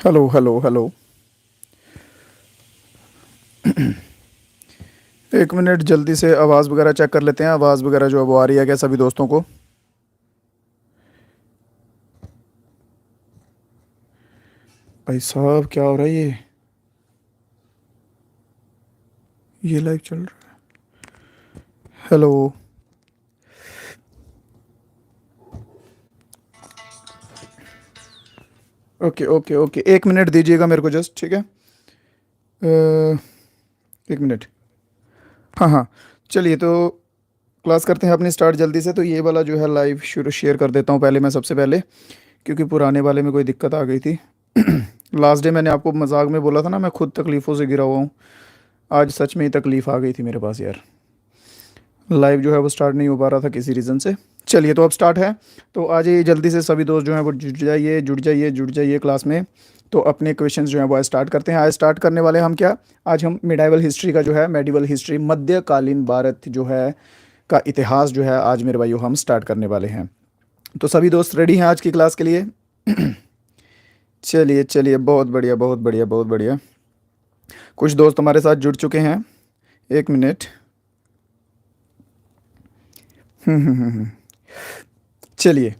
Hello hello hello. एक minute, जल्दी से आवाज़ वगैरह चेक कर लेते हैं। आवाज़ वगैरह जो है वो आ रही है क्या सभी दोस्तों को? भाई साहब, क्या हो रहा है ये लाइव चल रहा है। हेलो। ओके ओके ओके, एक मिनट दीजिएगा मेरे को जस्ट, ठीक है। एक मिनट। हाँ हाँ। चलिए तो क्लास करते हैं अपनी स्टार्ट जल्दी से। तो ये वाला जो है लाइव शुरू शेयर कर देता हूँ पहले मैं, सबसे पहले, क्योंकि पुराने वाले में कोई दिक्कत आ गई थी। लास्ट डे मैंने आपको मजाक में बोला था ना, मैं खुद तकलीफ़ों से गिरा हुआ हूँ। आज सच में ही तकलीफ़ आ गई थी मेरे पास यार। लाइव जो है वो स्टार्ट नहीं हो पा रहा था किसी रीज़न से। चलिए तो अब स्टार्ट है। तो आ जाइए जल्दी से सभी दोस्त जो हैं वो जुड़ जाइए जुड़ जाइए जुड़ जाइए क्लास में। तो अपने क्वेश्चंस जो हैं वो आज स्टार्ट करते हैं। आज स्टार्ट करने वाले हम क्या, आज हम मिडाइवल हिस्ट्री का जो है, मेडिवल हिस्ट्री, मध्यकालीन भारत जो है का इतिहास जो है, आज मेरे भाइयों हम स्टार्ट करने वाले हैं। तो सभी दोस्त रेडी हैं आज की क्लास के लिए? चलिए चलिए, बहुत बढ़िया बहुत बढ़िया बहुत बढ़िया। कुछ दोस्त हमारे साथ जुड़ चुके हैं। एक मिनट। हम्म। चलिए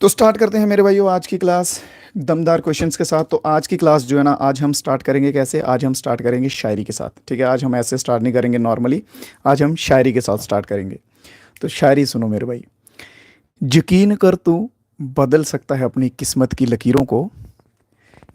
तो स्टार्ट करते हैं मेरे भाइयों आज की क्लास दमदार क्वेश्चंस के साथ। तो आज की क्लास जो है ना, आज हम स्टार्ट करेंगे कैसे? आज हम स्टार्ट करेंगे शायरी के साथ, ठीक है। आज हम ऐसे स्टार्ट नहीं करेंगे नॉर्मली, आज हम शायरी के साथ स्टार्ट करेंगे। तो शायरी सुनो मेरे भाई। यकीन कर तू बदल सकता है अपनी किस्मत की लकीरों को।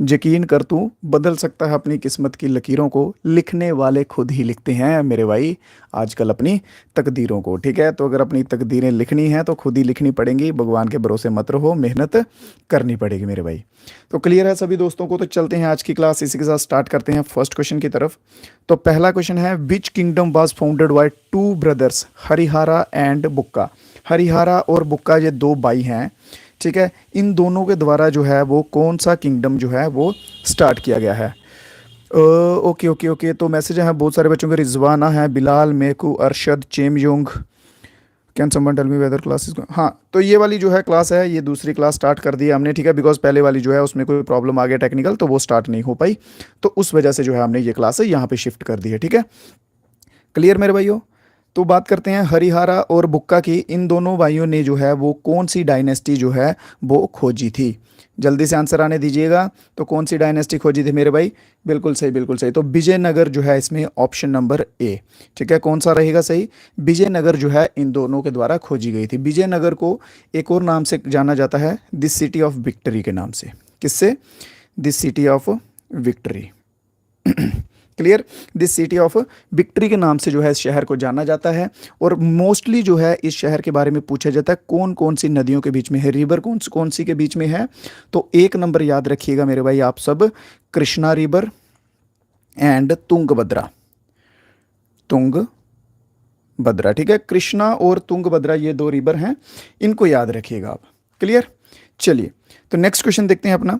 यकीन कर तू बदल सकता है अपनी किस्मत की लकीरों को। लिखने वाले खुद ही लिखते हैं मेरे भाई आजकल अपनी तकदीरों को, ठीक है। तो अगर अपनी तकदीरें लिखनी हैं तो खुद ही लिखनी पड़ेंगी, भगवान के भरोसे मत रहो, मेहनत करनी पड़ेगी मेरे भाई। तो क्लियर है सभी दोस्तों को? तो चलते हैं आज की क्लास इसी के साथ स्टार्ट करते हैं फर्स्ट क्वेश्चन की तरफ। तो पहला क्वेश्चन है, which kingdom was founded by two brothers Harihara and Bukka. Harihara और बुक्का ये दो भाई हैं, ठीक है। इन दोनों के द्वारा जो है वो कौन सा किंगडम जो है वो स्टार्ट किया गया है? Okay okay okay. तो मैसेज है बहुत सारे बच्चों के, रिजवाना है, Bilal, Meku, Arshad, Chemyong. Can someone tell me whether classes? हाँ, तो ये वाली जो है क्लास है, ये दूसरी क्लास स्टार्ट कर दी है हमने, ठीक है। बिकॉज पहले वाली जो है उसमें कोई प्रॉब्लम आ गया टेक्निकल, तो वो स्टार्ट नहीं हो पाई। तो उस वजह से जो है हमने ये क्लास है यहाँ पे शिफ्ट कर दी है, ठीक है। क्लियर मेरे भाइयों? तो बात करते हैं हरिहरा और बुक्का की। इन दोनों भाइयों ने जो है वो कौन सी डायनेस्टी जो है वो खोजी थी? जल्दी से आंसर आने दीजिएगा। तो कौन सी डायनेस्टी खोजी थी मेरे भाई? बिल्कुल सही बिल्कुल सही। तो विजयनगर जो है इसमें ऑप्शन नंबर ए, ठीक है। कौन सा रहेगा सही? विजयनगर जो है इन दोनों के द्वारा खोजी गई थी। विजयनगर को एक और नाम से जाना जाता है, दिस सिटी ऑफ विक्ट्री के नाम से। किससे? This city of victory. Clear? This city of victory के नाम से जो है इस शहर को जाना जाता है। और मोस्टली जो है इस शहर के बारे में पूछा जाता है, कौन कौन सी नदियों के बीच में है, रिवर कौन कौन सी के बीच में है। तो एक नंबर याद रखिएगा मेरे भाई आप सब, कृष्णा रिवर एंड तुंगभद्रा। तुंगभद्रा, ठीक है। कृष्णा और तुंगभद्रा ये दो रिवर हैं, इनको याद रखिएगा आप। क्लियर? चलिए तो नेक्स्ट क्वेश्चन देखते हैं अपना।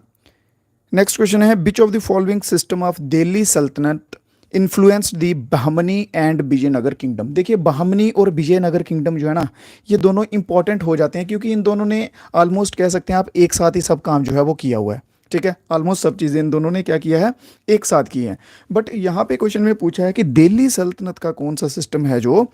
नेक्स्ट क्वेश्चन है, which of the following system of Delhi Sultanate influenced the Bahmani and Vijayanagar kingdom. देखिए बहमनी और विजयनगर किंगडम जो है ना, ये दोनों इंपॉर्टेंट हो जाते हैं, क्योंकि इन दोनों ने ऑलमोस्ट कह सकते हैं आप एक साथ ही सब काम जो है वो किया हुआ है, ठीक है। ऑलमोस्ट सब चीज़ें इन दोनों ने क्या किया है, एक साथ की हैं। बट यहाँ पे क्वेश्चन में पूछा है कि दिल्ली सल्तनत का कौन सा सिस्टम है जो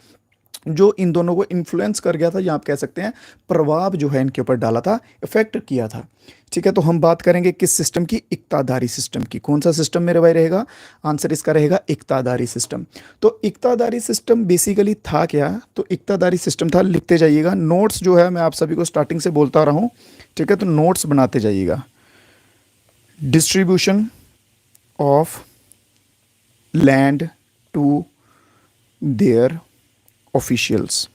जो इन दोनों को इन्फ्लुएंस कर गया था, या आप कह सकते हैं प्रभाव जो है इनके ऊपर डाला था, इफेक्ट किया था, ठीक है। तो हम बात करेंगे किस सिस्टम की? इक्तादारी सिस्टम की। कौन सा सिस्टम मेरे भाई रहेगा? आंसर इसका रहेगा इक्तादारी सिस्टम। तो इक्तादारी सिस्टम बेसिकली था क्या? तो इक्तादारी सिस्टम था, लिखते जाइएगा, नोट्स जो है मैं आप सभी को स्टार्टिंग से बोलता रहा हूँ, ठीक है। तो नोट्स बनाते जाइएगा। Distribution of land to their officials.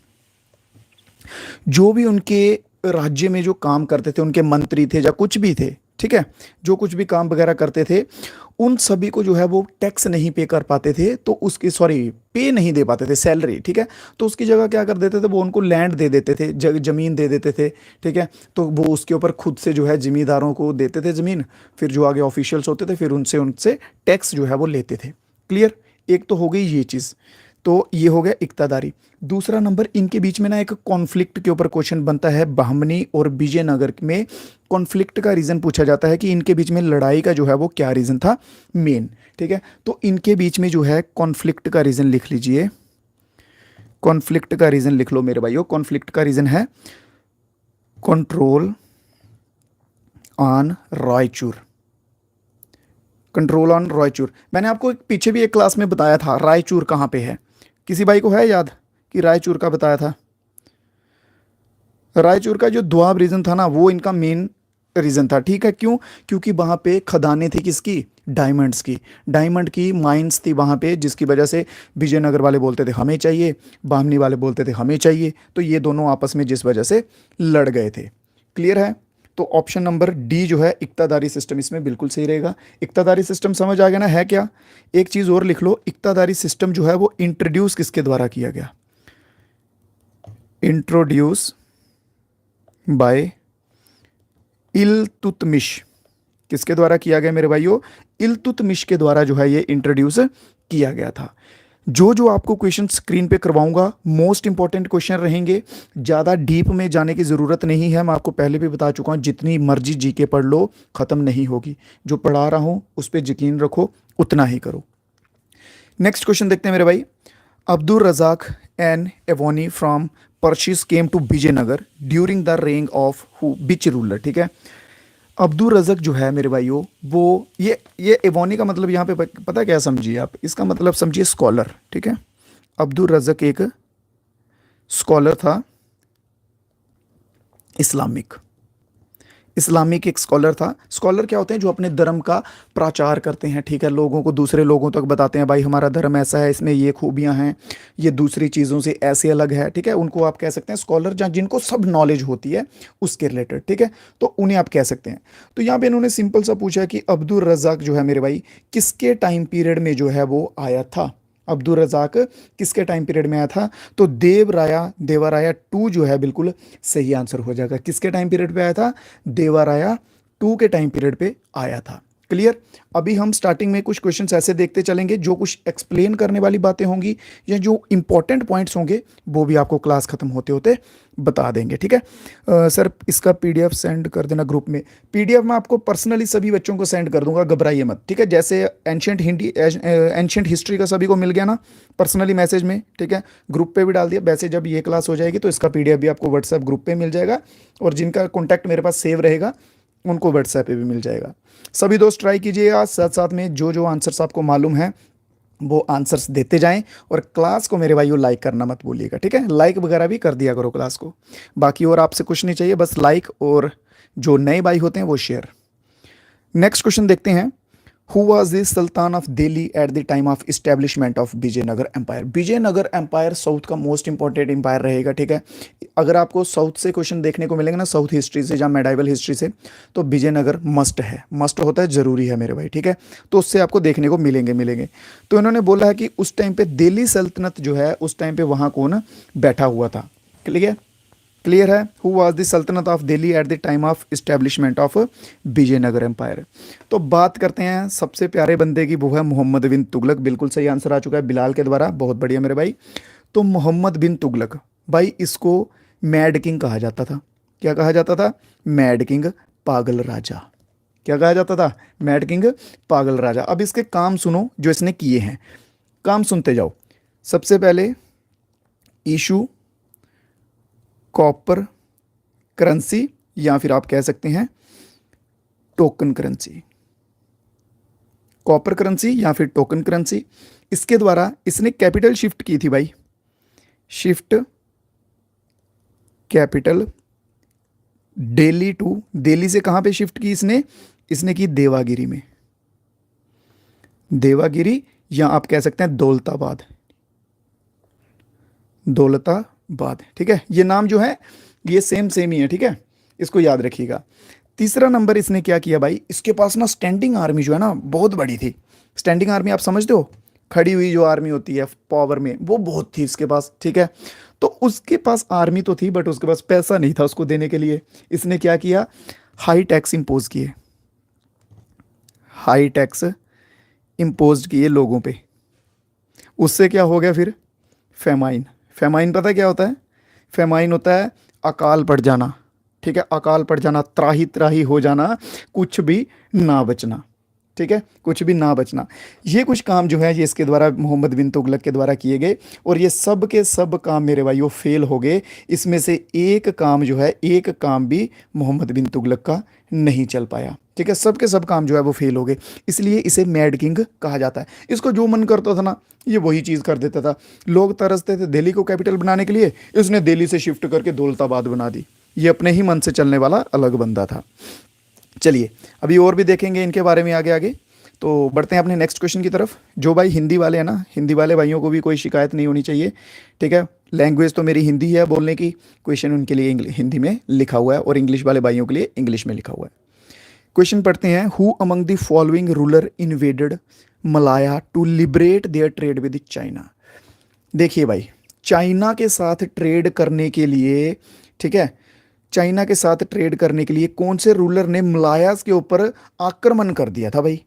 जो भी उनके राज्य में जो काम करते थे, उनके मंत्री थे या कुछ भी थे, ठीक है, जो कुछ भी काम वगैरह करते थे, उन सभी को जो है वो टैक्स नहीं पे कर पाते थे, तो उसकी सॉरी पे नहीं दे पाते थे सैलरी, ठीक है। तो उसकी जगह क्या कर देते थे, वो उनको लैंड दे देते थे, जमीन दे देते थे, ठीक है। तो वो उसके ऊपर खुद से जो है जिम्मेदारों को देते थे ज़मीन, फिर जो आगे ऑफिशियल्स होते थे फिर उनसे उनसे टैक्स जो है वो लेते थे। क्लियर? एक तो हो गई ये चीज़। तो ये हो गया इक्तादारी। दूसरा नंबर, इनके बीच में ना एक कॉन्फ्लिक्ट के ऊपर क्वेश्चन बनता है, बहमनी और विजयनगर में कॉन्फ्लिक्ट का रीज़न पूछा जाता है कि इनके बीच में लड़ाई का जो है वो क्या रीज़न था मेन। ठीक है, तो इनके बीच में जो है कॉन्फ्लिक्ट का रीज़न लिख लीजिए, कॉन्फ्लिक्ट का रीज़न लिख लो मेरे भाइयों। कॉन्फ्लिक्ट का रीज़न है control on Raichur, control on Raichur. मैंने आपको पीछे भी एक क्लास में बताया था रायचूर कहाँ पे है, किसी भाई को है याद कि रायचूर का बताया था? रायचूर का जो दोआब रीजन था ना, वो इनका मेन रीजन था। ठीक है, क्यों? क्योंकि वहाँ पे खदानें थी किसकी? डायमंड्स की, डायमंड की माइंस थी वहाँ पे, जिसकी वजह से विजयनगर वाले बोलते थे हमें चाहिए, बामनी वाले बोलते थे हमें चाहिए, तो ये दोनों आपस में जिस वजह से लड़ गए थे। क्लियर है? तो ऑप्शन नंबर डी जो है इक्तादारी सिस्टम, इसमें बिल्कुल सही रहेगा। इक्तादारी सिस्टम समझ आ गया ना? है क्या? एक चीज़ और लिख लो, इक्तादारी सिस्टम जो है वो इंट्रोड्यूस किसके द्वारा किया गया? Introduce by Iltutmish. किसके द्वारा किया गया मेरे भाइयों? इल्तुतमिश के द्वारा जो है ये इंट्रोड्यूस किया गया था। जो जो आपको क्वेश्चन स्क्रीन पे करवाऊंगा मोस्ट इंपॉर्टेंट क्वेश्चन रहेंगे, ज़्यादा डीप में जाने की ज़रूरत नहीं है। मैं आपको पहले भी बता चुका हूँ, जितनी मर्जी जीके पढ़ लो ख़त्म नहीं होगी। जो पढ़ा रहा हूँ उस पर यकीन रखो, उतना ही करो। नेक्स्ट क्वेश्चन देखते हैं मेरे भाई। Abdul Razzaq and envoy from Persia came to Vijayanagar during the रेंग ऑफ हु बिच रूलर। ठीक है, अब्दुल रज़क जो है मेरे भाइयों, वो ये एवोनी का मतलब यहाँ पे पता क्या समझिए आप? इसका मतलब समझिए स्कॉलर। ठीक है, अब्दुल रज़क एक स्कॉलर था, इस्लामिक एक स्कॉलर था। स्कॉलर क्या होते हैं? जो अपने धर्म का प्रचार करते हैं। ठीक है, लोगों को, दूसरे लोगों तक बताते हैं भाई हमारा धर्म ऐसा है, इसमें ये खूबियां हैं, ये दूसरी चीज़ों से ऐसे अलग है। ठीक है, उनको आप कह सकते हैं स्कॉलर, जहाँ जिनको सब नॉलेज होती है उसके रिलेटेड। ठीक है, तो उन्हें आप कह सकते हैं। तो यहाँ पे इन्होंने सिंपल सा पूछा कि अब्दुल रज़ाक जो है मेरे भाई किसके टाइम पीरियड में जो है वो आया था? अब्दुल रज़ाक किसके टाइम पीरियड में आया था? तो देवराया टू जो है बिल्कुल सही आंसर हो जाएगा। किसके टाइम पीरियड पे आया था? देवराया टू के टाइम पीरियड पे आया था। क्लियर? अभी हम स्टार्टिंग में कुछ क्वेश्चंस ऐसे देखते चलेंगे, जो कुछ एक्सप्लेन करने वाली बातें होंगी या जो इंपॉर्टेंट पॉइंट्स होंगे वो भी आपको क्लास खत्म होते होते बता देंगे। ठीक है, सर इसका पीडीएफ सेंड कर देना ग्रुप में। पीडीएफ मैं आपको पर्सनली सभी बच्चों को सेंड कर दूंगा, घबराइए मत। ठीक है, जैसे एंशिएंट हिस्ट्री का सभी को मिल गया ना पर्सनली मैसेज में। ठीक है, ग्रुप पे भी डाल दिया। वैसे जब ये क्लास हो जाएगी तो इसका पीडीएफ भी आपको व्हाट्सएप ग्रुप पे मिल जाएगा, और जिनका कॉन्टैक्ट मेरे पास सेव रहेगा उनको व्हाट्सएप पे भी मिल जाएगा। सभी दोस्त ट्राई कीजिएगा, साथ साथ में जो जो आंसर्स आपको मालूम है वो आंसर्स देते जाएं, और क्लास को मेरे भाइयों लाइक करना मत भूलिएगा। ठीक है, लाइक वगैरह भी कर दिया करो क्लास को। बाकी और आपसे कुछ नहीं चाहिए, बस लाइक, और जो नए भाई होते हैं वो शेयर। नेक्स्ट क्वेश्चन देखते हैं। Who was the sultan of Delhi at the time of establishment of Vijayanagar empire? Vijayanagar empire south का मोस्ट इंपॉर्टेंट एम्पायर रहेगा। ठीक है, अगर आपको साउथ से क्वेश्चन देखने को मिलेंगे ना, साउथ हिस्ट्री से या मेडाइवल हिस्ट्री से, तो विजयनगर मस्ट है, मस्ट होता है, जरूरी है मेरे भाई। ठीक है, तो उससे आपको देखने को मिलेंगे। तो इन्होंने बोला है कि उस टाइम पे दिल्ली सल्तनत जो है उस टाइम पे वहाँ कौन बैठा हुआ था? क्लियर है? Who was the saltanat of Delhi at the time of establishment of Vijayanagar empire. तो बात करते हैं सबसे प्यारे बंदे की, वो है मोहम्मद बिन तुगलक। बिल्कुल सही आंसर आ चुका है बिलाल के द्वारा, बहुत बढ़िया मेरे भाई। तो मोहम्मद बिन तुगलक भाई, इसको मैड किंग कहा जाता था। क्या कहा जाता था? मैड किंग, पागल राजा। क्या कहा जाता था? मैड किंग, पागल राजा। अब इसके काम सुनो जो इसने किए हैं, काम सुनते जाओ। सबसे पहले इशू कॉपर करेंसी, या फिर आप कह सकते हैं टोकन करेंसी, कॉपर करेंसी या फिर टोकन करेंसी। इसके द्वारा इसने कैपिटल शिफ्ट की थी भाई, शिफ्ट कैपिटल दिल्ली से कहां पे शिफ्ट की इसने की देवागिरी में, देवागिरी, या आप कह सकते हैं दौलताबाद। ठीक है, ये नाम जो है ये सेम ही है। ठीक है, इसको याद रखिएगा। तीसरा नंबर इसने क्या किया भाई, इसके पास ना स्टैंडिंग आर्मी जो है ना बहुत बड़ी थी। स्टैंडिंग आर्मी आप समझते हो, खड़ी हुई जो आर्मी होती है पावर में, वो बहुत थी इसके पास। ठीक है, तो उसके पास आर्मी तो थी बट उसके पास पैसा नहीं था उसको देने के लिए। इसने क्या किया? हाई टैक्स इंपोज किए, हाई टैक्स इंपोज किए लोगों पे। उससे क्या हो गया फिर? फेमाइन। फेमाइन पता है क्या होता है? फेमाइन होता है अकाल पड़ जाना, ठीक है, अकाल पड़ जाना, त्राही त्राही हो जाना, कुछ भी ना बचना, ठीक है, कुछ भी ना बचना। ये कुछ काम जो है ये इसके द्वारा मोहम्मद बिन तुगलक के द्वारा किए गए, और ये सब के सब काम मेरे भाइयों फेल हो गए। इसमें से एक काम जो है, एक काम भी मोहम्मद बिन तुगलक का नहीं चल पाया, ठीक है, सब के सब काम जो है वो फेल हो गए। इसलिए इसे मैड किंग कहा जाता है। इसको जो मन करता था ना ये वही चीज़ कर देता था। लोग तरसते थे दिल्ली को कैपिटल बनाने के लिए, इसने दिल्ली से शिफ्ट करके दौलताबाद बना दी। ये अपने ही मन से चलने वाला अलग बंदा था। चलिए अभी और भी देखेंगे इनके बारे में आगे आगे। तो बढ़ते हैं अपने नेक्स्ट क्वेश्चन की तरफ। जो भाई हिंदी वाले हैं ना, हिंदी वाले भाइयों को भी कोई शिकायत नहीं होनी चाहिए, ठीक है। लैंग्वेज तो मेरी हिंदी है बोलने की, क्वेश्चन उनके लिए हिंदी में लिखा हुआ है, और इंग्लिश वाले भाइयों के लिए इंग्लिश में लिखा हुआ है। क्वेश्चन पढ़ते हैं। Who among the following ruler invaded Malaya to liberate their trade with China. देखिए भाई, चाइना के साथ ट्रेड करने के लिए, ठीक है, चाइना के साथ ट्रेड करने के लिए कौन से रूलर ने मलायास के ऊपर आक्रमण कर दिया था भाई,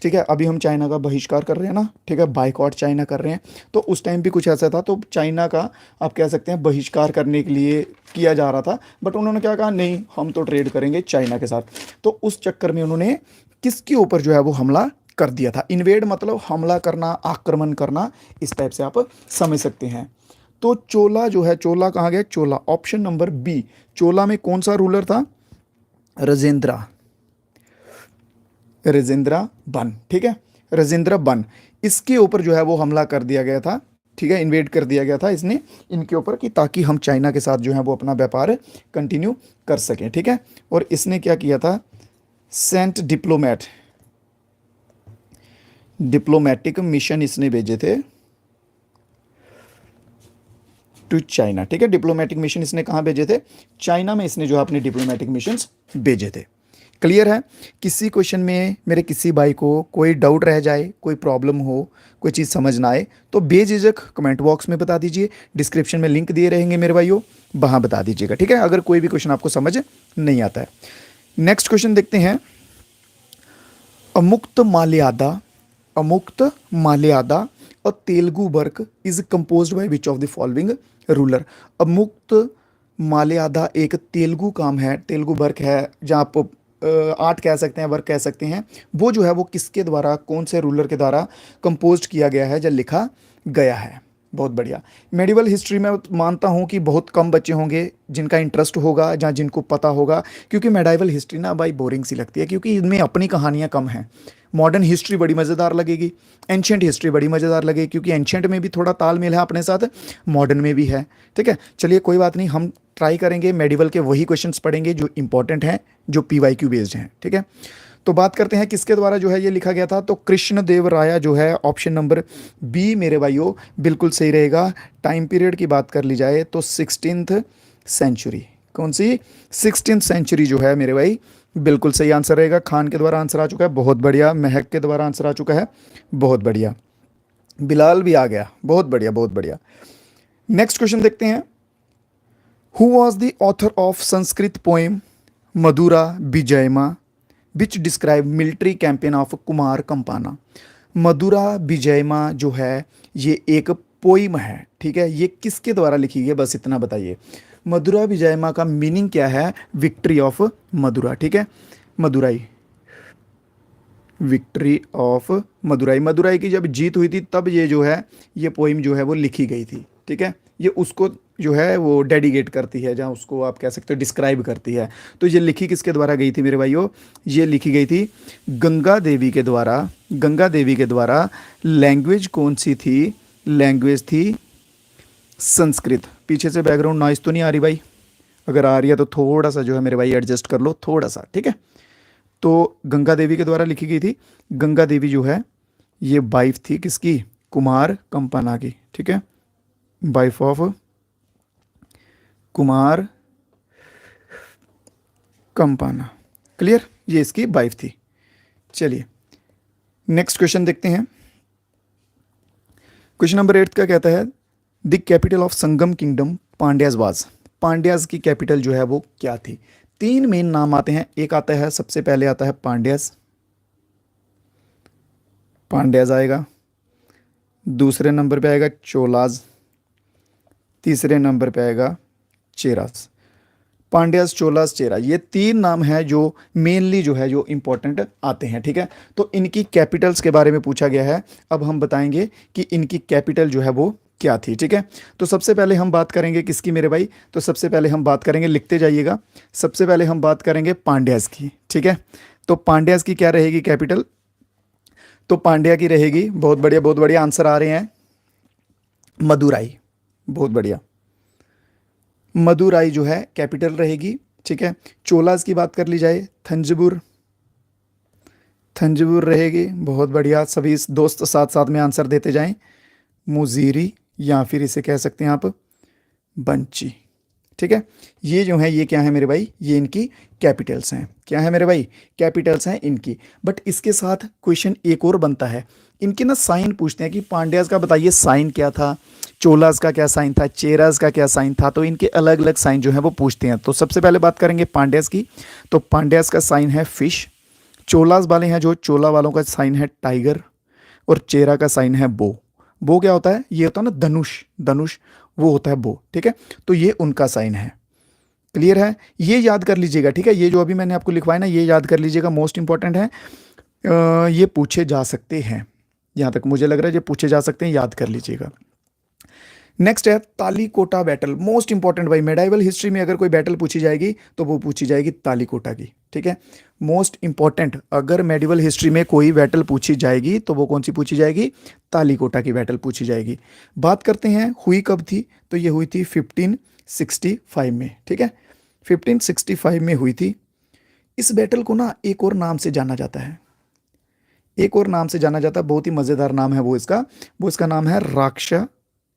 ठीक है। अभी हम चाइना का बहिष्कार कर रहे हैं ना, ठीक है, बाइकआउट चाइना कर रहे हैं, तो उस टाइम भी कुछ ऐसा था, तो चाइना का आप कह सकते हैं बहिष्कार करने के लिए किया जा रहा था, बट उन्होंने क्या कहा, नहीं हम तो ट्रेड करेंगे चाइना के साथ। तो उस चक्कर में उन्होंने किसके ऊपर जो है वो हमला कर दिया था। इन्वेड मतलब हमला करना, आक्रमण करना, इस टाइप से आप समझ सकते हैं। तो चोला जो है, चोला कहाँ गया, चोला, ऑप्शन नंबर बी। चोला में कौन सा रूलर था, राजेंद्रा, राजेंद्रा बन, ठीक है, राजेंद्र बन, इसके ऊपर जो है वो हमला कर दिया गया था, ठीक है, इन्वेड कर दिया गया था इसने इनके ऊपर, कि ताकि हम चाइना के साथ जो है वो अपना व्यापार कंटिन्यू कर सकें, ठीक है। और इसने क्या किया था, सेंट डिप्लोमेट, डिप्लोमेटिक मिशन इसने भेजे थे टू चाइना, ठीक है, डिप्लोमेटिक मिशन इसने कहाँ भेजे थे, चाइना में इसने जो है अपने डिप्लोमेटिक मिशंस भेजे थे। क्लियर है। किसी क्वेश्चन में मेरे किसी भाई को कोई डाउट रह जाए, कोई प्रॉब्लम हो, कोई चीज़ समझ ना आए, तो बेझिझक कमेंट बॉक्स में बता दीजिए, डिस्क्रिप्शन में लिंक दिए रहेंगे मेरे भाइयों, वहाँ बता दीजिएगा, ठीक है, अगर कोई भी क्वेश्चन आपको समझ नहीं आता है। नेक्स्ट क्वेश्चन देखते हैं। अमुक्त माल्यादा, अमुक्त माल्यादा और Telugu work is composed by which of the following ruler. Amukta Malyada एक तेलुगु काम है, तेलुगु वर्क है, जहाँ आप आर्ट कह सकते हैं, वर्क कह सकते हैं, वो जो है वो किसके द्वारा, कौन से रूलर के द्वारा कंपोज किया गया है या लिखा गया है। बहुत बढ़िया। मेडिवल हिस्ट्री में मानता हूँ कि बहुत कम बच्चे होंगे जिनका इंटरेस्ट होगा या जिनको पता होगा, क्योंकि मेडिवल हिस्ट्री ना भाई बोरिंग सी लगती है, क्योंकि इनमें अपनी कहानियाँ कम हैं। मॉडर्न हिस्ट्री बड़ी मज़ेदार लगेगी, एंशियंट हिस्ट्री बड़ी मज़ेदार लगेगी, क्योंकि एंशियंट में भी थोड़ा तालमेल है अपने साथ, मॉडर्न में भी है, ठीक है। चलिए कोई बात नहीं, हम ट्राई करेंगे मेडिवल के वही क्वेश्चंस पढ़ेंगे जो इंपॉर्टेंट हैं, जो PYQ बेस्ड हैं, ठीक है। तो बात करते हैं किसके द्वारा जो है ये लिखा गया था, तो कृष्ण देव राया जो है, ऑप्शन नंबर बी मेरे भाइयों बिल्कुल सही रहेगा। टाइम पीरियड की बात कर ली जाए तो 16th सेंचुरी, कौन सी, 16th सेंचुरी जो है मेरे भाई बिल्कुल सही आंसर रहेगा। खान के द्वारा आंसर आ चुका है, बहुत बढ़िया। महक के द्वारा आंसर आ चुका है, बहुत बढ़िया। बिलाल भी आ गया, बहुत बढ़िया, बहुत बढ़िया। नेक्स्ट क्वेश्चन देखते हैं। Who was the author of Sanskrit poem Madhura Vijayam which describe military campaign of Kumara Kampana. Madhura Vijayam जो है ये एक पोइम है, ठीक है, ये किसके द्वारा लिखी गई है, बस इतना बताइए। मधुरा विजयमा का मीनिंग क्या है, विक्ट्री ऑफ मधुरा, ठीक है, मदुराई, विक्ट्री ऑफ मदुराई, मदुराई की जब जीत हुई थी तब ये जो है ये पोइम जो है वो लिखी गई थी, ठीक है। ये उसको जो है वो डेडिकेट करती है, जहाँ उसको आप कह सकते हो डिस्क्राइब करती है। तो ये लिखी किसके द्वारा गई थी मेरे भाइयों, ये लिखी गई थी गंगा देवी के द्वारा। गंगा देवी के द्वारा। लैंग्वेज कौन सी थी, लैंग्वेज थी संस्कृत। पीछे से बैकग्राउंड नॉइस तो नहीं आ रही भाई, अगर आ रही है तो थोड़ा सा जो है मेरे भाई एडजस्ट कर लो, थोड़ा सा, ठीक है। तो गंगा देवी के द्वारा लिखी गई थी। गंगा देवी जो है ये वाइफ थी किसकी, कुमार कंपाना की, ठीक है, वाइफ ऑफ कुमार कंपाना। क्लियर, ये इसकी वाइफ थी। चलिए नेक्स्ट क्वेश्चन देखते हैं। क्वेश्चन नंबर 8 का कहता है the capital of Sangam kingdom Pandyas was. Pandyas की कैपिटल जो है वो क्या थी। 3 मेन नाम आते हैं, एक आता है सबसे पहले आता है पांड्याज, पांड्याज आएगा, दूसरे नंबर पे आएगा चोलाज, तीसरे नंबर पे आएगा चेरास। पांड्यास, चोलास, चेरा, ये तीन नाम है जो मेनली जो है जो इंपॉर्टेंट आते हैं। ठीक है, तो इनकी कैपिटल्स के बारे में पूछा गया है। अब हम बताएंगे कि इनकी कैपिटल जो है वो क्या थी। ठीक है, तो सबसे पहले हम बात करेंगे किसकी मेरे भाई, तो सबसे पहले हम बात करेंगे, लिखते जाइएगा, सबसे पहले हम बात करेंगे पांड्यास की। ठीक है, तो पांड्यास की क्या रहेगी कैपिटल, तो पांड्या की रहेगी, बहुत बढ़िया बहुत बढ़िया आंसर आ रहे हैं, मदुराई। बहुत बढ़िया, मदुराई जो है कैपिटल रहेगी। ठीक है, चोलास की बात कर ली जाए, थंजबुर, थंजबुर रहेगी। बहुत बढ़िया, सभी दोस्त साथ साथ में आंसर देते जाएं। मुजीरी, या फिर इसे कह सकते हैं आप बंची। ठीक है, ये जो है ये क्या है मेरे भाई, ये इनकी कैपिटल्स हैं। क्या है मेरे भाई, कैपिटल्स हैं इनकी। बट इसके साथ क्वेश्चन एक और बनता है, इनके ना साइन पूछते हैं कि पांड्यास का बताइए साइन क्या था, चोलास का क्या साइन था, चेरास का क्या साइन था, तो इनके अलग अलग साइन जो है वो पूछते हैं। तो सबसे पहले बात करेंगे पांड्यास की, तो पांड्यास का साइन है फिश। चोलास वाले हैं जो चोला वालों का साइन है टाइगर, और चेरा का साइन है बो। बो क्या होता है, ये होता है ना धनुष, धनुष वो होता है बो। ठीक है, तो ये उनका साइन है। क्लियर है, ये याद कर लीजिएगा। ठीक है, ये जो अभी मैंने आपको लिखवाया ना, ये याद कर लीजिएगा, मोस्ट इंपॉर्टेंट है। ये पूछे जा सकते हैं, यहाँ तक मुझे लग रहा है ये पूछे जा सकते हैं, याद कर लीजिएगा। नेक्स्ट है तालीकोटा बैटल, मोस्ट इंपॉर्टेंट भाई, मेडाइवल हिस्ट्री में अगर कोई बैटल पूछी जाएगी तो वो पूछी जाएगी तालीकोटा की। ठीक है, मोस्ट इंपॉर्टेंट, अगर मेडिवल हिस्ट्री में कोई बैटल पूछी जाएगी तो वो कौन सी पूछी जाएगी, तालीकोटा की बैटल पूछी जाएगी। बात करते हैं हुई कब थी, तो ये हुई थी 1565 में। ठीक है, 1565 में हुई थी। इस बैटल को ना एक और नाम से जाना जाता है, एक और नाम से जाना जाता है, बहुत ही मज़ेदार नाम है वो इसका नाम है राक्षा,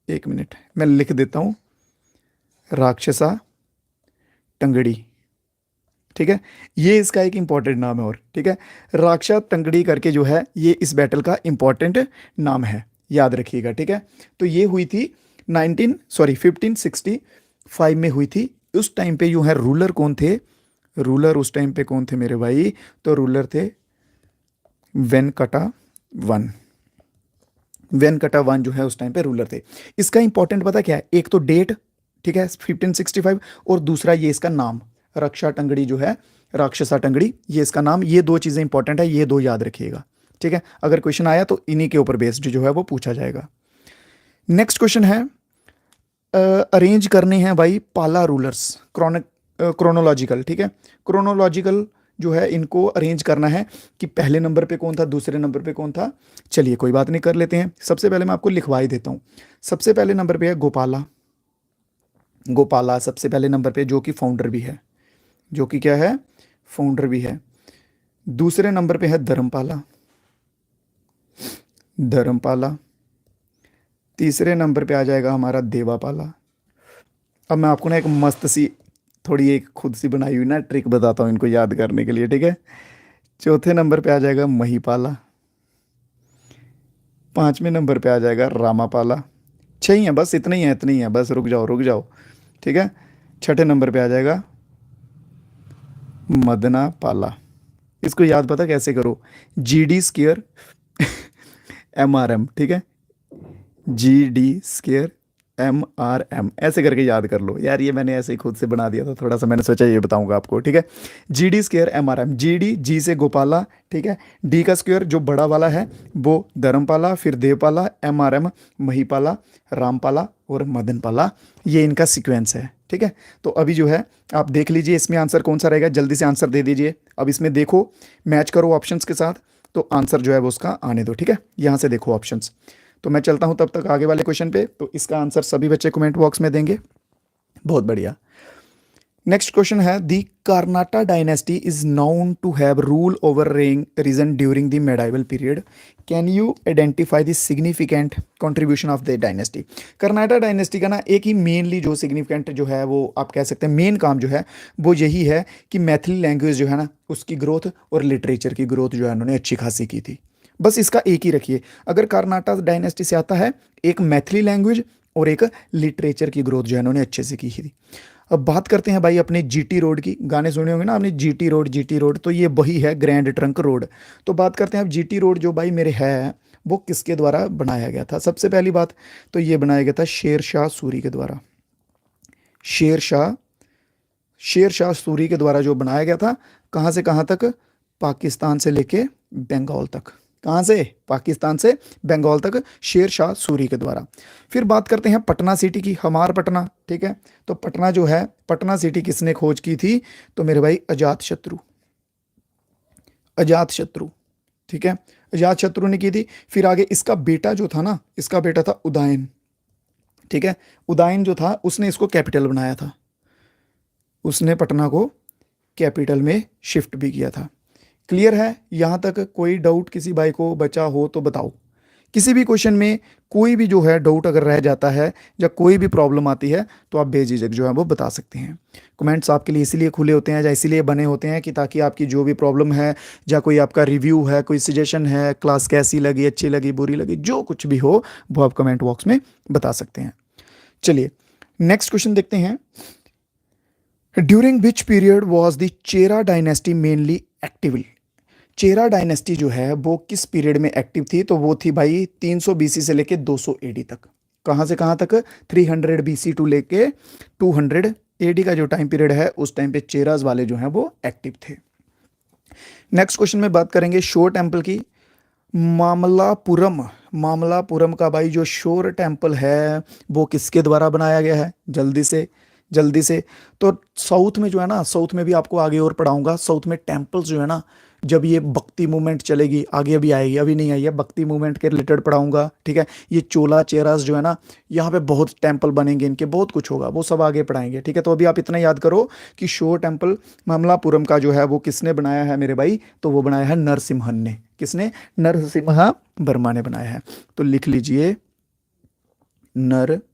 एक मिनट मैं लिख देता हूं, राक्षसा टंगड़ी। ठीक है, ये इसका एक इंपॉर्टेंट नाम है। और ठीक है, राक्षा टंगड़ी करके जो है ये इस बैटल का इंपॉर्टेंट नाम है, याद रखिएगा। ठीक है, तो ये हुई थी 1565 में हुई थी। उस टाइम पे यूं है रूलर कौन थे, रूलर उस टाइम पे कौन थे मेरे भाई, तो रूलर थे वेनकटा वन। वेनकटा वन जो है उस टाइम पे रूलर थे। इसका इंपॉर्टेंट पता क्या है, एक तो डेट, ठीक है 1565, और दूसरा ये इसका नाम, रक्षा टंगड़ी जो है, राक्षसा टंगड़ी, ये इसका नाम, ये दो चीज़ें इंपॉर्टेंट है, ये दो याद रखिएगा। ठीक है, अगर क्वेश्चन आया तो इन्हीं के ऊपर बेस्ड जो है वो पूछा जाएगा। नेक्स्ट क्वेश्चन है, अरेंज करने हैं भाई पाला रूलर्स, क्रोनोलॉजिकल। ठीक है, क्रोनोलॉजिकल जो है इनको अरेंज करना है कि पहले नंबर पे कौन था, दूसरे नंबर पे कौन था। चलिए कोई बात नहीं, कर लेते हैं। सबसे पहले मैं आपको लिखवा ही देता हूँ। सबसे पहले नंबर पे है गोपाला, गोपाला सबसे पहले नंबर पे, जो कि फाउंडर भी है, जो कि क्या है, फाउंडर भी है। दूसरे नंबर पे है धर्मपाला, धर्मपाला। तीसरे नंबर पे आ जाएगा हमारा देवापाला। अब मैं आपको ना एक मस्त सी, थोड़ी एक खुद सी बनाई हुई ना ट्रिक बताता हूँ इनको याद करने के लिए। ठीक है, चौथे नंबर पे आ जाएगा महिपाला, पांचवें नंबर पे आ जाएगा रामापाला। छह ही है बस, इतने ही है, इतने ही है बस, रुक जाओ रुक जाओ। ठीक है, छठे नंबर पे आ जाएगा मदना पाला। इसको याद पता कैसे करो, GD² MRM। ठीक है, GD² MRM, ऐसे करके याद कर लो यार, ये मैंने ऐसे ही खुद से बना दिया था थोड़ा सा, मैंने सोचा ये बताऊंगा आपको। ठीक है, GD² MRM, GD जी से गोपाला, ठीक है, D का स्क्वायर जो बड़ा वाला है वो धर्मपाला, फिर देवपाला, MRM महिपाला, रामपाला और मदनपाला, ये इनका सीक्वेंस है। ठीक है, तो अभी जो है आप देख लीजिए इसमें आंसर कौन सा रहेगा, जल्दी से आंसर दे दीजिए। अब इसमें देखो, मैच करो ऑप्शंस के साथ, तो आंसर जो है वो उसका आने दो। ठीक है, यहाँ से देखो ऑप्शंस। तो मैं चलता हूँ तब तक आगे वाले क्वेश्चन पे, तो इसका आंसर सभी बच्चे कमेंट बॉक्स में देंगे। बहुत बढ़िया। नेक्स्ट क्वेश्चन है, the Karnata dynasty is known to have rule over region during the medieval period, can you identify the significant contribution of the dynasty. Karnata dynasty का ना एक ही मेनली जो सिग्निफिकेंट जो है वो आप कह सकते हैं मेन काम जो है वो यही है कि मैथिली लैंग्वेज जो है ना उसकी ग्रोथ और लिटरेचर की ग्रोथ जो है उन्होंने अच्छी खासी की थी। बस इसका एक ही रखिए, अगर कर्नाटा डायनेस्टी से आता है एक मैथिली लैंग्वेज और एक लिटरेचर की ग्रोथ जो है उन्होंने अच्छे से की थी। अब बात करते हैं भाई अपने GT रोड की, गाने सुने होंगे ना आपने, GT रोड, तो ये वही है ग्रैंड ट्रंक रोड। तो बात करते हैं अब GT रोड जो भाई मेरे है वो किसके द्वारा बनाया गया था। सबसे पहली बात तो ये बनाया गया था शेर शाह सूरी के द्वारा। शेर शाह, शेर शाह सूरी के द्वारा जो बनाया गया था। कहाँ से कहाँ तक? पाकिस्तान से लेके बंगाल तक। कहाँ से? पाकिस्तान से बंगाल तक शेर शाह सूरी के द्वारा। फिर बात करते हैं पटना सिटी की, हमार पटना। ठीक है, तो पटना जो है, पटना सिटी किसने खोज की थी? तो मेरे भाई अजात शत्रु, अजात शत्रु। ठीक है, अजात शत्रु ने की थी। फिर आगे इसका बेटा जो था ना, इसका बेटा था उदयन। ठीक है, उदयन जो था उसने इसको कैपिटल बनाया था, उसने पटना को कैपिटल में शिफ्ट भी किया था। क्लियर है यहाँ तक? कोई डाउट किसी भाई को बचा हो तो बताओ। किसी भी क्वेश्चन में कोई भी जो है डाउट अगर रह जाता है या कोई भी प्रॉब्लम आती है तो आप बेझिझक जो है वो बता सकते हैं। कमेंट्स आपके लिए इसीलिए खुले होते हैं या इसीलिए बने होते हैं कि ताकि आपकी जो भी प्रॉब्लम है या कोई आपका रिव्यू है, कोई सजेशन है, क्लास कैसी लगी, अच्छी लगी, बुरी लगी, जो कुछ भी हो वो आप कमेंट बॉक्स में बता सकते हैं। चलिए नेक्स्ट क्वेश्चन देखते हैं। During which period was the Chera dynasty mainly active? Chera dynasty जो है वो किस पीरियड में एक्टिव थी? तो वो थी भाई 300 बीसी से लेके 200 एडी तक। कहाँ से कहाँ तक? 300 बीसी टू लेके 200 एडी का जो टाइम पीरियड है उस टाइम पे चेराज वाले जो हैं वो एक्टिव थे। नेक्स्ट क्वेश्चन में बात करेंगे शोर टेम्पल की। मामलापुरम, मामलापुरम का भाई जो शोर टेम्पल है वो किसके द्वारा बनाया गया है? जल्दी से जल्दी से। तो साउथ में जो है ना, साउथ में भी आपको आगे और पढ़ाऊंगा, साउथ में टेम्पल्स जो है ना, जब ये भक्ति मूवमेंट चलेगी आगे, अभी आएगी, अभी नहीं आई है, भक्ति मूवमेंट के रिलेटेड पढ़ाऊंगा। ठीक है, ये चोला चेरास जो है ना, यहाँ पे बहुत टेम्पल बनेंगे, इनके बहुत कुछ होगा, वो सब आगे पढ़ाएंगे। ठीक है, तो अभी आप इतना याद करो कि शोर टेम्पल मामलापुरम का जो है वो किसने बनाया है मेरे भाई? तो वो बनाया है नरसिम्हन ने। किसने? नरसिम्हा वर्मा ने बनाया है। तो लिख लीजिए नरसिम्हा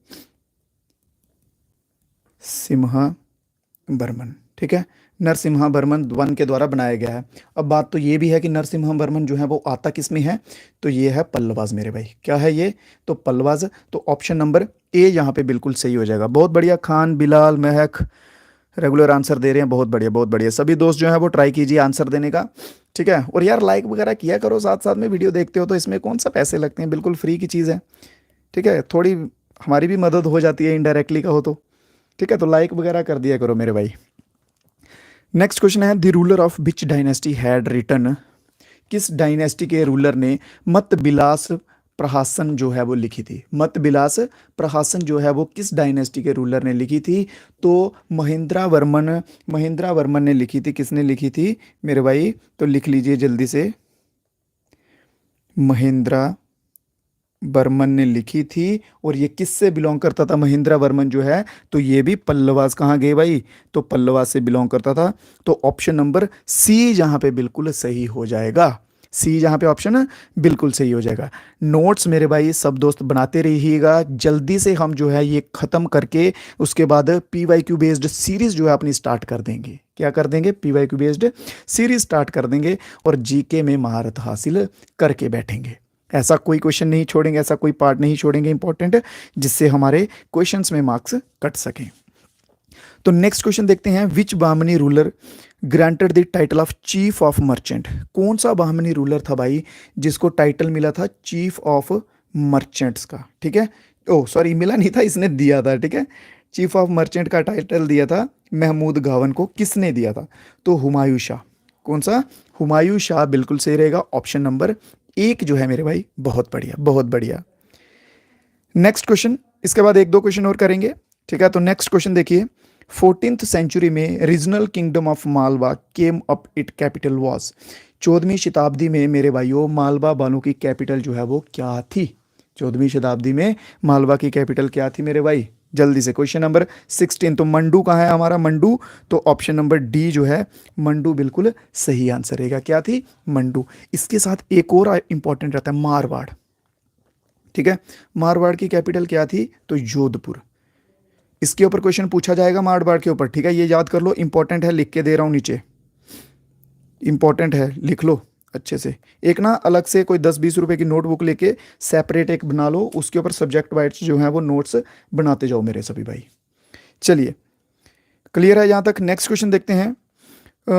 बर्मन। ठीक है, नरसिम्हा बर्मन वन के द्वारा बनाया गया है। अब बात तो ये भी है कि नरसिम्हा बर्मन जो है वो आता किस में है? तो ये है पल्लवाज मेरे भाई। क्या है ये? तो पल्लवाज। तो ऑप्शन नंबर ए यहाँ पे बिल्कुल सही हो जाएगा। बहुत बढ़िया, खान, बिलाल, महक रेगुलर आंसर दे रहे हैं, बहुत बढ़िया बहुत बढ़िया। सभी दोस्त जो है वो ट्राई कीजिए आंसर देने का। ठीक है, और यार लाइक वगैरह किया करो, साथ साथ में वीडियो देखते हो तो इसमें कौन सा पैसे लगते हैं, बिल्कुल फ्री की चीज़ है। ठीक है, थोड़ी हमारी भी मदद हो जाती है इनडायरेक्टली कहो तो। ठीक है, तो लाइक वगैरह कर दिया करो मेरे भाई। नेक्स्ट क्वेश्चन है the ruler of which dynasty had written? किस डायनेस्टी के रूलर ने मत बिलास प्रहासन जो है वो लिखी थी? मत बिलास प्रहासन जो है वो किस डायनेस्टी के रूलर ने लिखी थी? तो महेंद्रा वर्मन, महेंद्रा वर्मन ने लिखी थी। किसने लिखी थी मेरे भाई? तो लिख लीजिए जल्दी से, महेंद्रा बर्मन ने लिखी थी। और ये किससे बिलोंग करता था महेंद्र वर्मन जो है? तो ये भी पल्लवास। कहाँ गए भाई? तो पल्लवास से बिलोंग करता था। तो ऑप्शन नंबर सी जहाँ पे बिल्कुल सही हो जाएगा। सी जहाँ पे ऑप्शन बिल्कुल सही हो जाएगा। नोट्स मेरे भाई सब दोस्त बनाते रहिएगा। जल्दी से हम जो है ये ख़त्म करके उसके बाद PYQ बेस्ड सीरीज़ जो है अपनी स्टार्ट कर देंगे। क्या कर देंगे? PYQ बेस्ड सीरीज़ स्टार्ट कर देंगे और GK में महारत हासिल करके बैठेंगे। ऐसा कोई क्वेश्चन नहीं छोड़ेंगे, ऐसा कोई पार्ट नहीं छोड़ेंगे इंपॉर्टेंट, जिससे हमारे क्वेश्चंस में मार्क्स कट सकें। तो नेक्स्ट क्वेश्चन देखते हैं। Which Bahmani ruler granted the title of chief of merchant? कौन सा बामनी रूलर था भाई जिसको टाइटल मिला था चीफ ऑफ मर्चेंट्स का? ठीक है, ओ सॉरी, मिला नहीं था, इसने दिया था। ठीक है, चीफ ऑफ मर्चेंट का टाइटल दिया था महमूद गावन को। किसने दिया था? तो हुमायूं शाह। कौन सा? हुमायूं शाह बिल्कुल सही रहेगा। ऑप्शन नंबर एक जो है मेरे भाई, बहुत बढ़िया बहुत बढ़िया। नेक्स्ट क्वेश्चन, इसके बाद एक दो क्वेश्चन और करेंगे। ठीक है, तो नेक्स्ट क्वेश्चन देखिए। 14th सेंचुरी में regional kingdom of Malwa came up it capital was? 14वीं शताब्दी में मेरे भाइयों मालवा वालों की कैपिटल जो है वो क्या थी? 14वीं शताब्दी में मालवा की कैपिटल क्या थी मेरे भाई? जल्दी से। Question number 16। तो मंडू कहाँ है हमारा? मंडू। तो ऑप्शन नंबर डी जो है मंडू बिल्कुल सही आंसर रहेगा। क्या थी? मंडू। इसके साथ एक और इंपॉर्टेंट रहता है, मारवाड़। ठीक है, मारवाड़ की कैपिटल क्या थी? तो जोधपुर। इसके ऊपर क्वेश्चन पूछा जाएगा मारवाड़ के ऊपर। ठीक है, ये याद कर लो, इंपॉर्टेंट है, लिख के दे रहा हूं नीचे, इंपॉर्टेंट है, लिख लो अच्छे से। एक ना अलग से कोई 10-20 रुपए की नोटबुक लेके सेपरेट एक बना लो, उसके ऊपर सब्जेक्ट वाइज जो है वो नोट्स बनाते जाओ मेरे सभी भाई। चलिए, क्लियर है यहाँ तक? नेक्स्ट क्वेश्चन देखते हैं।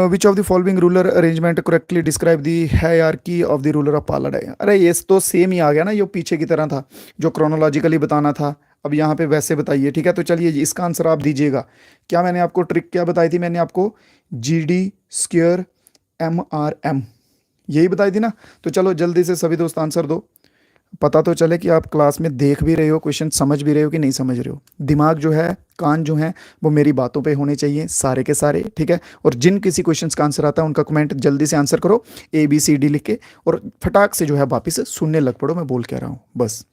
Which of the following ruler arrangement correctly describe the hierarchy of the ruler of Paladai? अरे ये तो सेम ही आ गया ना, ये पीछे की तरह था, जो क्रोनोलॉजिकली बताना था अब यहाँ पे वैसे बताइए, ठीक है। तो चलिए जी, इसका आंसर आप दीजिएगा। क्या मैंने आपको ट्रिक क्या बताई थी? मैंने आपको GD² MRM यही बताई थी ना। तो चलो जल्दी से सभी दोस्त आंसर दो, पता तो चले कि आप क्लास में देख भी रहे हो, क्वेश्चन समझ भी रहे हो कि नहीं समझ रहे हो। दिमाग जो है, कान जो है, वो मेरी बातों पे होने चाहिए सारे के सारे, ठीक है। और जिन किसी क्वेश्चंस का आंसर आता है उनका कमेंट जल्दी से आंसर करो ABCD लिख के, और फटाक से जो है वापस सुनने लग पड़ो मैं बोल क्या रहा हूँ बस।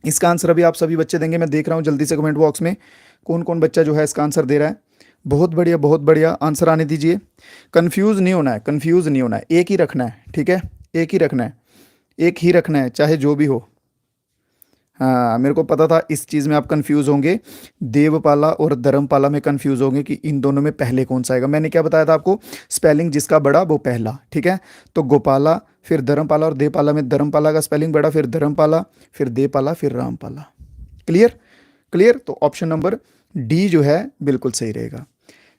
इसका आंसर अभी आप सभी बच्चे देंगे, मैं देख रहा हूँ जल्दी से कमेंट बॉक्स में कौन कौन बच्चा जो है इसका आंसर दे रहा है। बहुत बढ़िया, बहुत बढ़िया, आंसर आने दीजिए। कंफ्यूज नहीं होना है, कंफ्यूज नहीं होना है, एक ही रखना है, ठीक है। एक ही रखना है, एक ही रखना है, चाहे जो भी हो। हाँ, मेरे को पता था इस चीज़ में आप कंफ्यूज होंगे, देवपाला और धर्मपाला में कंफ्यूज होंगे कि इन दोनों में पहले कौन सा आएगा। मैंने क्या बताया था आपको? स्पेलिंग जिसका बड़ा वो पहला, ठीक है। तो गोपाला, फिर धर्मपाला, और देवपाला में धर्मपाला का स्पेलिंग बड़ा, फिर धर्मपाला, फिर देवपाला, फिर रामपाला। क्लियर? क्लियर। तो ऑप्शन नंबर डी जो है बिल्कुल सही रहेगा।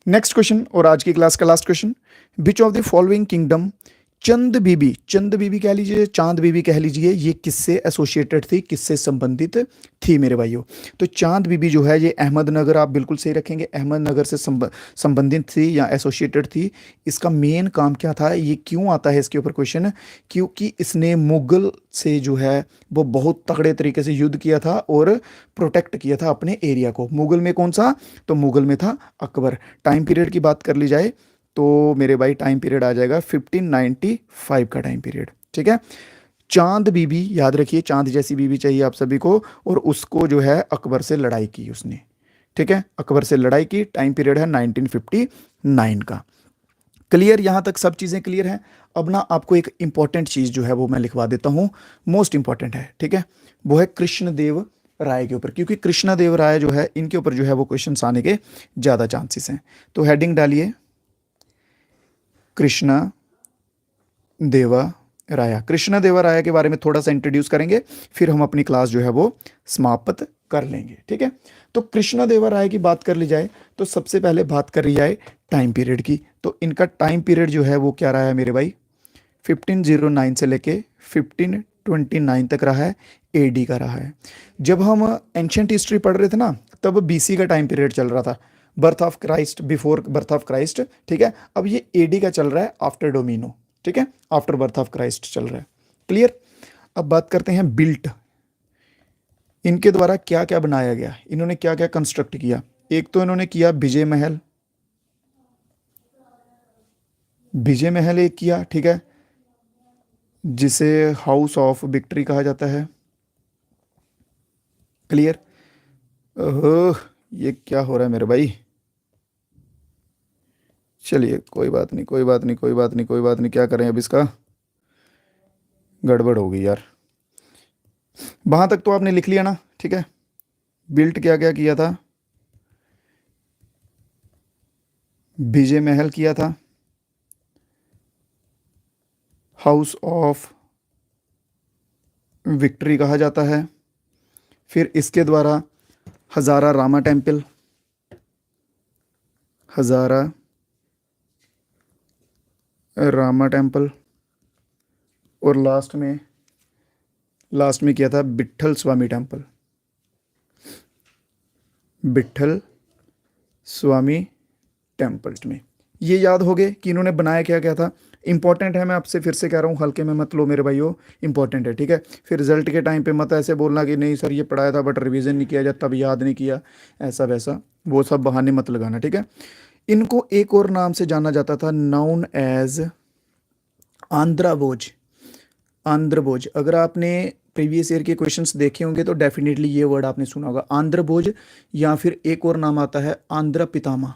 नेक्स्ट क्वेश्चन, और आज की क्लास का last question. Which of the following kingdom Chand Bibi, Chand Bibi कह लीजिए, चांद बीबी कह लीजिए, ये किससे एसोसिएटेड थी, किससे संबंधित थी मेरे भाइयों? तो चांद बीबी जो है ये अहमदनगर, आप बिल्कुल सही रखेंगे, अहमदनगर से संबंधित थी या एसोसिएटेड थी। इसका मेन काम क्या था, ये क्यों आता है इसके ऊपर क्वेश्चन? क्योंकि इसने मुगल से जो है वो बहुत तगड़े तरीके से युद्ध किया था और प्रोटेक्ट किया था अपने एरिया को। मुगल में कौन सा? तो मुगल में था अकबर। टाइम पीरियड की बात कर ली जाए तो मेरे भाई टाइम पीरियड आ जाएगा 1595 का टाइम पीरियड, ठीक है। चांद बीबी याद रखिए, चांद जैसी बीबी चाहिए आप सभी को, और उसको जो है अकबर से लड़ाई की उसने, ठीक है। अकबर से लड़ाई की, टाइम पीरियड है 1959 का। क्लियर? यहां तक सब चीज़ें क्लियर हैं। अब ना आपको एक इंपॉर्टेंट चीज़ जो है वो मैं लिखवा देता हूँ, मोस्ट इंपॉर्टेंट है, ठीक है। वो है कृष्णदेव राय के ऊपर, क्योंकि कृष्णदेव राय जो है इनके ऊपर जो है वो क्वेश्चन आने के ज़्यादा चांसेस हैं। तो हेडिंग डालिए कृष्णा देवा राया। कृष्णा देवा राया के बारे में थोड़ा सा इंट्रोड्यूस करेंगे, फिर हम अपनी क्लास जो है वो समाप्त कर लेंगे, ठीक है। तो कृष्णा देवा राय की बात कर ली जाए तो सबसे पहले बात कर ली जाए टाइम पीरियड की। तो इनका टाइम पीरियड जो है वो क्या रहा है मेरे भाई? 1509 से लेके 1529 तक रहा है, AD का रहा है। जब हम एंशियंट हिस्ट्री पढ़ रहे थे ना, तब BC का टाइम पीरियड चल रहा था, birth of Christ, before birth of Christ, ठीक है। अब ये AD का चल रहा है, आफ्टर डोमिनो, ठीक है, आफ्टर बर्थ ऑफ क्राइस्ट चल रहा है। क्लियर? अब बात करते हैं बिल्ट, इनके द्वारा क्या क्या बनाया गया, इन्होंने क्या क्या कंस्ट्रक्ट किया। एक तो इन्होंने किया विजय महल, विजय महल एक किया, ठीक है, जिसे हाउस ऑफ विक्ट्री कहा जाता है। क्लियर? ओह, ये क्या हो रहा है मेरे भाई? चलिए कोई बात नहीं, कोई बात नहीं, कोई बात नहीं, कोई बात नहीं, क्या करें अब इसका, गड़बड़ हो गई यार। वहां तक तो आपने लिख लिया ना, ठीक है। बिल्ट क्या क्या किया था? विजय महल किया था, हाउस ऑफ विक्ट्री कहा जाता है, फिर इसके द्वारा हजारा रामा टेम्पल, हजारा रामा टेम्पल, और लास्ट में किया था विट्ठल स्वामी टेम्पल, विट्ठल स्वामी टेम्पल में। ये याद हो गए कि इन्होंने बनाया क्या क्या था। इंपॉर्टेंट है, मैं आपसे फिर से कह रहा हूँ, हल्के में मत लो मेरे भाइयों, इंपॉर्टेंट है, ठीक है। फिर रिजल्ट के टाइम पे मत ऐसे बोलना कि नहीं सर ये पढ़ाया था बट रिवीजन नहीं किया, जाता तब याद नहीं किया, ऐसा वैसा वो सब बहाने मत लगाना, ठीक है। इनको एक और नाम से जाना जाता था, नाउन एज आंध्रा भोज। आंध्र भोज, अगर आपने प्रीवियस ईयर के क्वेश्चंस देखे होंगे तो डेफिनेटली ये वर्ड आपने सुना होगा, आंध्र भोज, या फिर एक और नाम आता है आंध्र पितामा।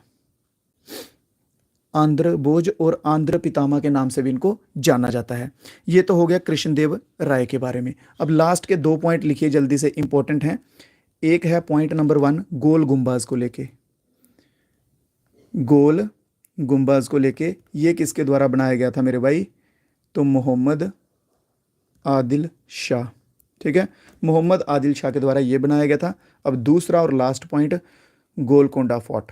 आंध्र भोज और आंध्र पितामा के नाम से भी इनको जाना जाता है। ये तो हो गया कृष्णदेव राय के बारे में। अब लास्ट के 2 पॉइंट लिखिए जल्दी से, इंपॉर्टेंट हैं। एक है पॉइंट नंबर 1 गोल गुंबाज को लेके, गोल गुंबाज को लेके ये किसके द्वारा बनाया गया था मेरे भाई? तो मोहम्मद आदिल शाह, ठीक है, मोहम्मद आदिल शाह के द्वारा ये बनाया गया था। अब दूसरा और last point, Golconda fort.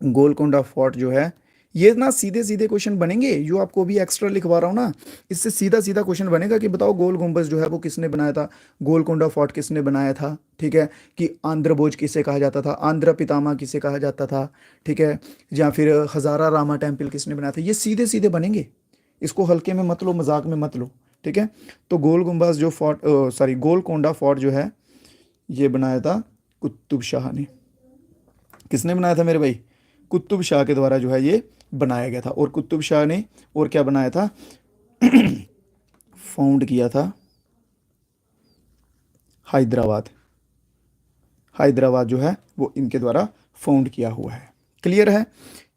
Golconda fort जो है ये ना सीधे सीधे क्वेश्चन बनेंगे, जो आपको भी एक्स्ट्रा लिखवा रहा हूँ ना, इससे सीधा सीधा क्वेश्चन बनेगा कि बताओ गोल गुंबज जो है वो किसने बनाया था, गोलकोंडा फोर्ट किसने बनाया था, ठीक है, कि आंध्र भोज किसे कहा जाता था, आंध्र पितामह किसे कहा जाता था, ठीक है, या फिर हजारा रामा टेम्पल किसने बनाया था। ये सीधे सीधे बनेंगे, इसको हल्के में मत लो, मजाक में मत लो, ठीक है। तो गोल गुंबज जो फोर्ट, सॉरी गोलकोंडा फोर्ट जो है ये बनाया था कुतुब शाह ने। किसने बनाया था मेरे भाई? कुतुब शाह के द्वारा जो है ये बनाया गया था। और कुतुब शाह ने और क्या बनाया था? फाउंड किया था हैदराबाद। हैदराबाद जो है वो इनके द्वारा फाउंड किया हुआ है। क्लियर है?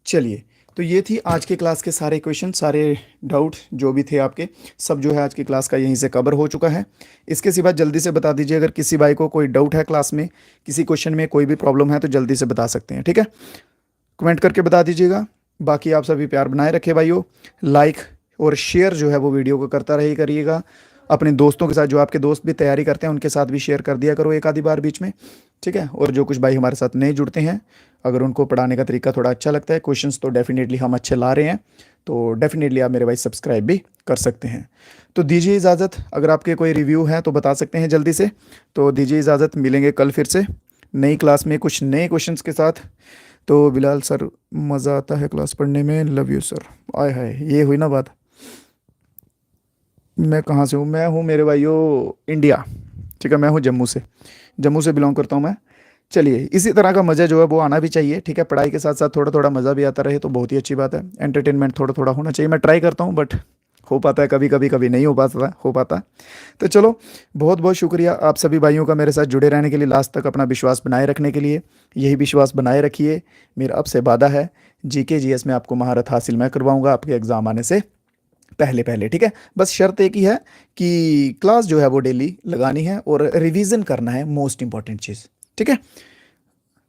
चलिए, तो ये थी आज के क्लास के सारे क्वेश्चन, सारे डाउट जो भी थे आपके, सब जो है आज की क्लास का यहीं से कवर हो चुका है। इसके सिवा जल्दी से बता दीजिए, अगर किसी भाई को कोई डाउट है क्लास में, किसी क्वेश्चन में कोई भी प्रॉब्लम है तो जल्दी से बता सकते हैं, ठीक है। कमेंट करके बता दीजिएगा। बाकी आप सभी प्यार बनाए रखे भाइयों, लाइक और शेयर जो है वो वीडियो को करता रही करिएगा। अपने दोस्तों के साथ, जो आपके दोस्त भी तैयारी करते हैं उनके साथ भी शेयर कर दिया करो एक आधी बार बीच में, ठीक है। और जो कुछ भाई हमारे साथ नए जुड़ते हैं, अगर उनको पढ़ाने का तरीका थोड़ा अच्छा लगता है, क्वेश्चंस तो डेफिनेटली हम अच्छे ला रहे हैं, तो डेफिनेटली आप मेरे भाई सब्सक्राइब भी कर सकते हैं। तो दीजिए इजाज़त, अगर आपके कोई रिव्यू है तो बता सकते हैं जल्दी से। तो दीजिए इजाज़त, मिलेंगे कल फिर से नई क्लास में कुछ नए क्वेश्चंस के साथ। तो बिलाल सर, मज़ा आता है क्लास पढ़ने में, लव यू सर। आय हाय, ये हुई ना बात। मैं कहाँ से हूँ? मैं हूँ मेरे भाइयों इंडिया, ठीक है। मैं हूँ जम्मू से, जम्मू से बिलोंग करता हूँ मैं। चलिए, इसी तरह का मज़ा जो है वो आना भी चाहिए, ठीक है। पढ़ाई के साथ साथ थोड़ा थोड़ा मज़ा भी आता रहे तो बहुत ही अच्छी बात है। एंटरटेनमेंट थोड़ा थोड़ा होना चाहिए। मैं ट्राई करता हूँ, बट हो पाता है कभी कभी, कभी नहीं हो पाता। तो चलो, बहुत बहुत शुक्रिया आप सभी भाइयों का मेरे साथ जुड़े रहने के लिए, लास्ट तक अपना विश्वास बनाए रखने के लिए। यही विश्वास बनाए रखिए, मेरा आपसे वादा है। जीके जीएस में आपको महारत हासिल मैं करवाऊंगा आपके एग्ज़ाम आने से पहले पहले, ठीक है। बस शर्त एक ही है कि क्लास जो है वो डेली लगानी है और रिवीजन करना है, मोस्ट इंपॉर्टेंट चीज़, ठीक है।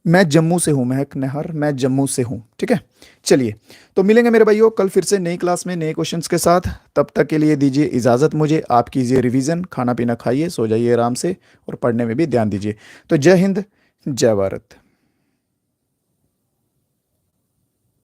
मैं जम्मू से हूँ, महक नहर, मैं जम्मू से हूँ, ठीक है। चलिए, तो मिलेंगे मेरे भाइयों कल फिर से नई क्लास में नए क्वेश्चंस के साथ। तब तक के लिए दीजिए इजाज़त मुझे, आप कीजिए रिवीजन, खाना पीना खाइए, सो जाइए आराम से और पढ़ने में भी ध्यान दीजिए। तो जय हिंद, जय भारत।